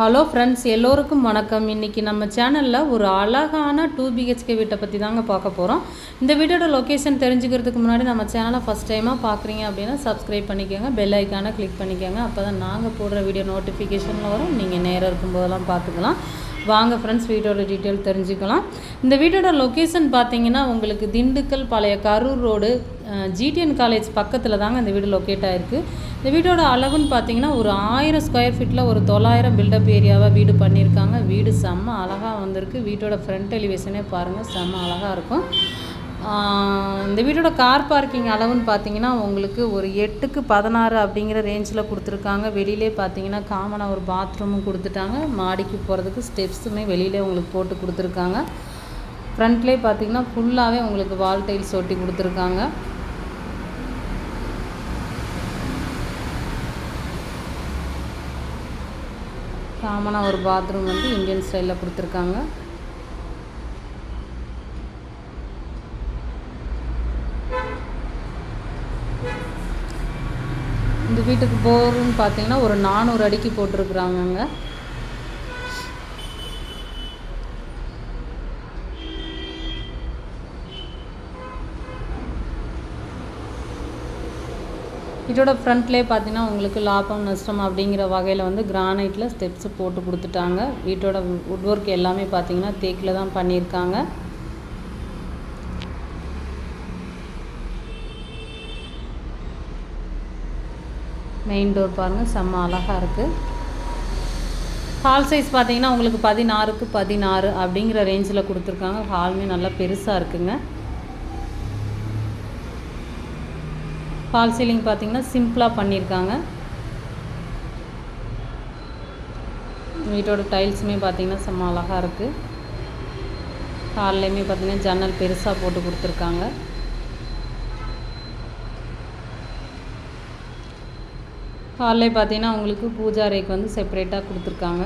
Hello friends, எல்லோருக்கும் வணக்கம். இன்றைக்கி நம்ம சேனலில் ஒரு அழகான 2BHK வீட்டை பற்றி தாங்க பார்க்க போகிறோம். இந்த வீட்டோட லொக்கேஷன் தெரிஞ்சுக்கிறதுக்கு முன்னாடி நம்ம சேனலை ஃபஸ்ட் டைமாக பார்க்குறீங்க அப்படின்னா சப்ஸ்கிரைப் பண்ணிக்கோங்க, பெல் ஐக்கானை கிளிக் பண்ணிக்கோங்க. அப்போ தான் நாங்கள் போடுற வீடியோ நோட்டிஃபிகேஷனில் வரும், நீங்கள் நேரம் இருக்கும்போதெல்லாம் பார்த்துக்கலாம். வாங்க ஃப்ரெண்ட்ஸ், வீட்டோட டீட்டெயில் தெரிஞ்சுக்கலாம். இந்த வீட்டோட லொக்கேஷன் பார்த்தீங்கன்னா உங்களுக்கு திண்டுக்கல் பழைய கரூர் ரோடு GTN காலேஜ் பக்கத்தில் தாங்க இந்த வீடு லொக்கேட் ஆகிருக்கு. இந்த வீட்டோட அளவுன்னு பார்த்தீங்கன்னா ஒரு 1000 ஸ்கொயர் ஃபீட்டில் ஒரு 900 பில்டப் ஏரியாவாக வீடு பண்ணியிருக்காங்க. வீடு செம்ம அழகாக வந்திருக்கு. வீட்டோட ஃப்ரண்ட் எலிவேஷனே பாருங்கள், செம்ம அழகாக இருக்கும். இந்த வீட்டோட கார் பார்க்கிங் அளவுன்னு பார்த்தீங்கன்னா உங்களுக்கு ஒரு 8க்கு 16 அப்படிங்கிற ரேஞ்சில் கொடுத்துருக்காங்க. வெளியிலே பார்த்தீங்கன்னா காமனாக ஒரு பாத்ரூமும் கொடுத்துட்டாங்க. மாடிக்கு போகிறதுக்கு ஸ்டெப்ஸுமே வெளியிலே உங்களுக்கு போட்டு கொடுத்துருக்காங்க. ஃப்ரண்ட்லேயே பார்த்தீங்கன்னா ஃபுல்லாகவே உங்களுக்கு வால் டைல்ஸ் ஒட்டி கொடுத்துருக்காங்க. காமனாக ஒரு பாத்ரூம் வந்து இந்தியன் ஸ்டைலில் கொடுத்துருக்காங்க. இந்த வீட்டுக்கு போருன்னு பார்த்தீங்கன்னா ஒரு 400 அடிக்கு போட்டிருக்குறாங்கங்க. இதோட ஃப்ரண்ட்லேயே பார்த்தீங்கன்னா உங்களுக்கு லாபம் நஷ்டம் அப்படிங்கிற வகையில் வந்து கிரானைட்டில் ஸ்டெப்ஸு போட்டு கொடுத்துட்டாங்க. வீட்டோட வுட் ஒர்க் எல்லாமே பார்த்தீங்கன்னா தேக்கில் தான் பண்ணியிருக்காங்க. மெயின் டோர் பாருங்கள், செம்ம அழகாக இருக்குது. ஹால் சைஸ் பார்த்தீங்கன்னா உங்களுக்கு 16க்கு 16 அப்படிங்கிற ரேஞ்சில் கொடுத்துருக்காங்க. ஹாலுமே நல்லா பெருசாக இருக்குங்க. ஃபால் சீலிங் பார்த்தீங்கன்னா சிம்பிளாக பண்ணியிருக்காங்க. வீட்டோட டைல்ஸுமே பார்த்தீங்கன்னா செம்ம அழகாக இருக்குது. ஹால்லையுமே பார்த்தீங்கன்னா ஜன்னல் பெருசாக போட்டு கொடுத்துருக்காங்க. ஹால்லே பார்த்தீங்கன்னா உங்களுக்கு பூஜா அறைக்கு வந்து செப்பரேட்டாக கொடுத்துருக்காங்க.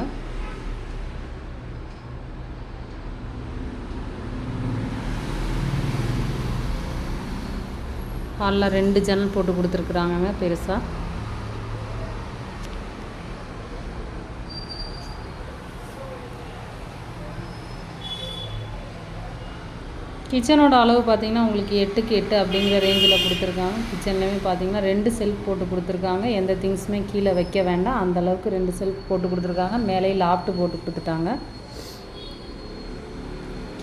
ஹாலில் 2 ஜன்னல் போட்டு கொடுத்துருக்குறாங்க பெருசாக. கிச்சனோட அளவு பார்த்தீங்கன்னா உங்களுக்கு 8க்கு 8 அப்படிங்கிற ரேஞ்சில் கொடுத்துருக்காங்க. கிச்சன்லேயுமே பார்த்தீங்கன்னா 2 செல்ஃப் போட்டு கொடுத்துருக்காங்க. எந்த திங்ஸுமே கீழே வைக்க வேண்டாம், அந்தளவுக்கு 2 செல்ஃப் போட்டு கொடுத்துருக்காங்க. மேலேயே லாஃப்ட்டு போட்டு கொடுத்துட்டாங்க.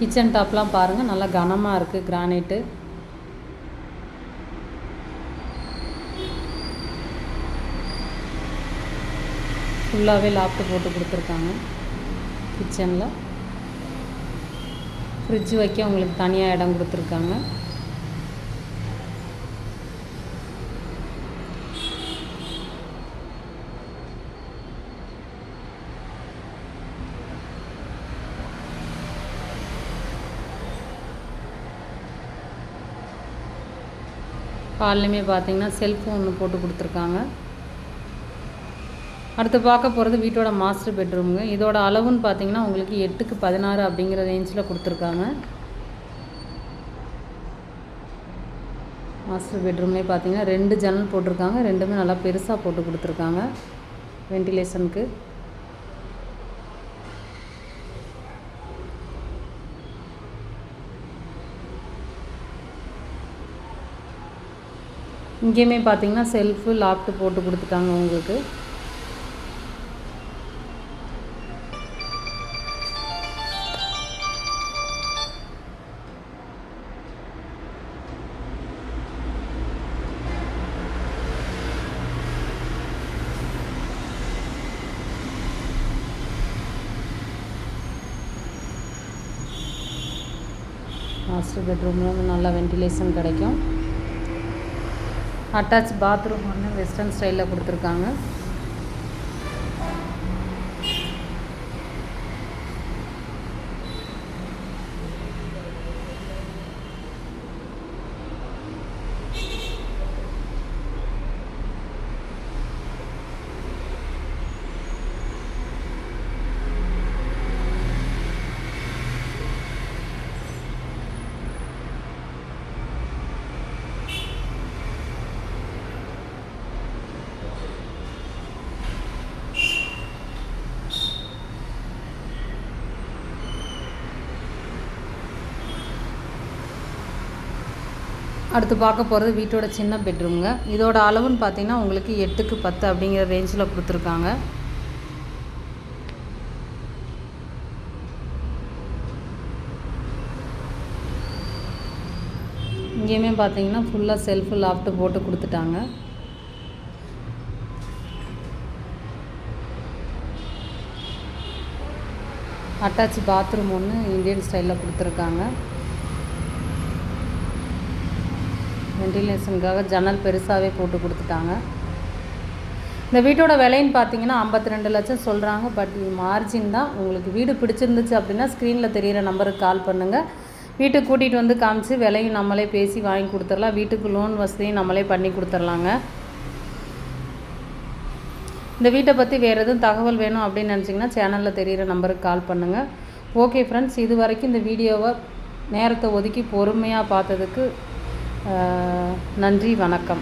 கிச்சன் டாப்லாம் பாருங்கள், நல்லா கனமாக இருக்குது கிரானைட்டு. ஃபுல்லாகவே லாஃப்ட்டு போட்டு கொடுத்துருக்காங்க. கிச்சனில் ஃப்ரிட்ஜ் வைக்க உங்களுக்கு தனியாக இடம் கொடுத்துருக்காங்க. ஹால்லையுமே பார்த்தீங்கன்னா செல்ஃபும் ஒன்று போட்டு கொடுத்துருக்காங்க. அடுத்து பார்க்க போகிறது வீட்டோட மாஸ்டர் பெட்ரூமுங்க. இதோட அளவுன்னு பார்த்தீங்கன்னா உங்களுக்கு 8க்கு 16 அப்படிங்கிற ரேஞ்சில் கொடுத்துருக்காங்க. மாஸ்டர் பெட்ரூம்லேயே பார்த்தீங்கன்னா 2 ஜன்னல் போட்டிருக்காங்க. 2மே நல்லா பெருசாக போட்டு கொடுத்துருக்காங்க வென்டிலேஷனுக்கு. இங்கேயுமே பார்த்தீங்கன்னா செல்ஃபு லாஃப்ட்டு போட்டு கொடுத்துட்டாங்க உங்களுக்கு. மாஸ்டர் பெட்ரூமில் வந்து நல்லா வென்டிலேஷன் கிடைக்கும். அட்டாச் பாத்ரூம் வந்து வெஸ்டர்ன் ஸ்டைலில் கொடுத்துருக்காங்க. அடுத்து பார்க்க போகிறது வீட்டோட சின்ன பெட்ரூம்ங்க. இதோட அளவுன்னு பார்த்தீங்கன்னா உங்களுக்கு 8க்கு 10 அப்படிங்கிற ரேஞ்சில் கொடுத்துருக்காங்க. இங்கேயுமே பார்த்தீங்கன்னா ஃபுல்லாக செல்ஃபு லாஃப்ட்டு போட்டு கொடுத்துட்டாங்க. அட்டாச் பாத்ரூம் ஒன்று இந்தியன் ஸ்டைலில் கொடுத்துருக்காங்க. வென்டிலேஷனுக்காக ஜன்னல் பெருசாகவே போட்டு கொடுத்துட்டாங்க. இந்த வீட்டோட விலைன்னு பார்த்தீங்கன்னா 52 லட்சம் சொல்கிறாங்க. பட் இது மார்ஜின் தான். உங்களுக்கு வீடு பிடிச்சிருந்துச்சு அப்படின்னா ஸ்க்ரீனில் தெரிகிற நம்பருக்கு கால் பண்ணுங்கள். வீட்டுக்கு கூட்டிகிட்டு வந்து காமிச்சு விலையும் நம்மளே பேசி வாங்கி கொடுத்துடலாம். வீட்டுக்கு லோன் வசதியும் நம்மளே பண்ணி கொடுத்துர்லாங்க. இந்த வீட்டை பற்றி வேறு எதுவும் தகவல் வேணும் அப்படின்னு நினச்சிங்கன்னா சேனலில் தெரிகிற நம்பருக்கு கால் பண்ணுங்கள். ஓகே ஃப்ரெண்ட்ஸ், இது வரைக்கும் இந்த வீடியோவை நேரத்தை ஒதுக்கி பொறுமையாக பார்த்ததுக்கு நன்றி, வணக்கம்.